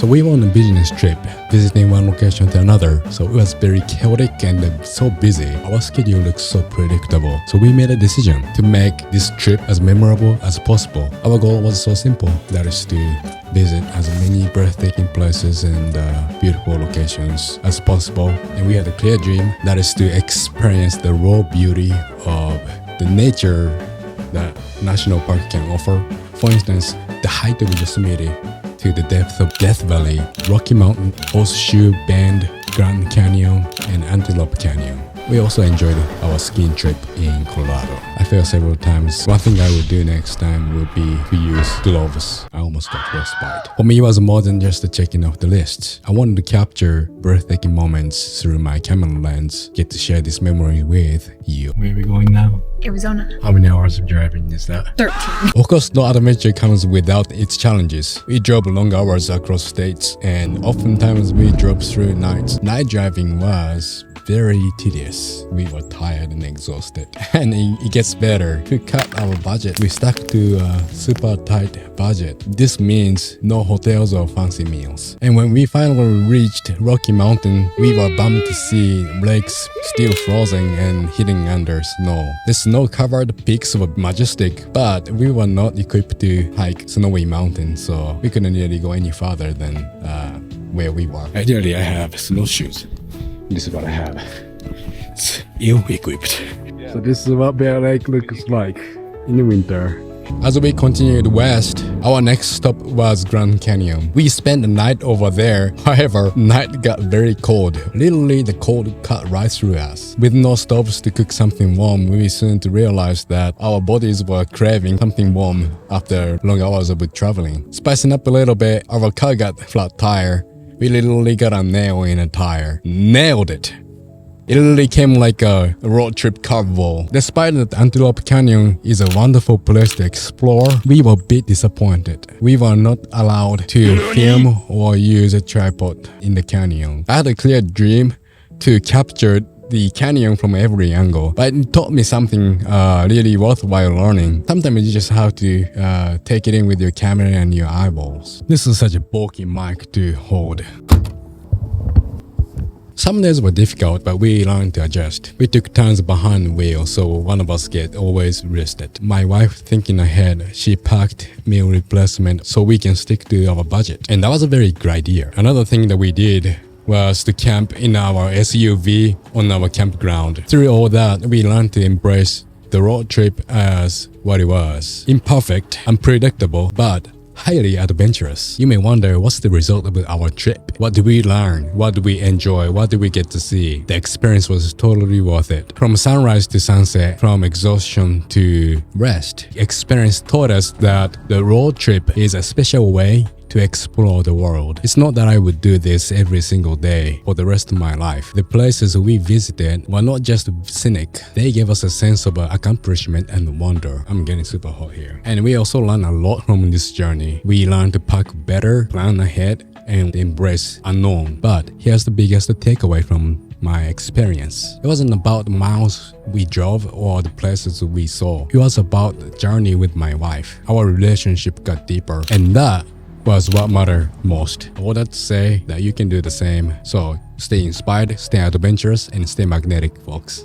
So we were on a business trip, visiting one location to another. So it was very chaotic and so busy. Our schedule looked so predictable. So we made a decision to make this trip as memorable as possible. Our goal was so simple, that is to visit as many breathtaking places and beautiful locations as possible. And we had a clear dream, that is to experience the raw beauty of the nature that National Park can offer. For instance, the height of Yosemite to the depth of Death Valley, Rocky Mountain, Horseshoe Bend, Grand Canyon, and Antelope Canyon. We also enjoyed our skiing trip in Colorado. I fell several times. One thing I will do next time will be to use gloves. I almost got frostbite. For me, it was more than just the checking off the list. I wanted to capture breathtaking moments through my camera lens, get to share this memory with you. Where are we going now? Arizona. How many hours of driving is that? 13. Of course, no adventure comes without its challenges. We drove long hours across states, and oftentimes we drove through nights. Night driving was very tedious. We were tired and exhausted. And it gets better. To cut our budget, we stuck to a super tight budget. This means no hotels or fancy meals. And when we finally reached Rocky Mountain, we were bummed to see lakes still frozen and hidden under snow. The snow-covered peaks were majestic, but we were not equipped to hike snowy mountains, so we couldn't really go any farther than where we were. Ideally, I have snowshoes. This is what I have. It's ill-equipped. So this is what Bear Lake looks like in the winter. As we continued west, our next stop was Grand Canyon. We spent the night over there. However, night got very cold. Literally, the cold cut right through us. With no stoves to cook something warm, we soon realized that our bodies were craving something warm after long hours of traveling. Spicing up a little bit, our car got a flat tire. We literally got a nail in a tire. Nailed it! It literally came like a road trip curveball. Despite that Antelope Canyon is a wonderful place to explore, we were a bit disappointed. We were not allowed to film or use a tripod in the canyon. I had a clear dream to capture the canyon from every angle, but it taught me something really worthwhile learning. Sometimes you just have to take it in with your camera and your eyeballs. This is such a bulky mic to hold. Some days were difficult, but we learned to adjust. We took turns behind the wheel, so one of us get always rested. My wife, thinking ahead, she packed meal replacement so we can stick to our budget. And that was a very good idea. Another thing that we did was to camp in our SUV on our campground. Through all that, we learned to embrace the road trip as what it was. Imperfect, unpredictable, but highly adventurous. You may wonder, what's the result of our trip? What did we learn? What did we enjoy? What did we get to see? The experience was totally worth it. From sunrise to sunset, from exhaustion to rest, experience taught us that the road trip is a special way to explore the world. It's not that I would do this every single day for the rest of my life. The places we visited were not just scenic. They gave us a sense of accomplishment and wonder. I'm getting super hot here. And we also learned a lot from this journey. We learned to pack better, plan ahead, and embrace unknown. But here's the biggest takeaway from my experience. It wasn't about the miles we drove or the places we saw. It was about the journey with my wife. Our relationship got deeper, and that was what mattered most. All that to say that you can do the same. So stay inspired, stay adventurous, and stay magnetic, folks.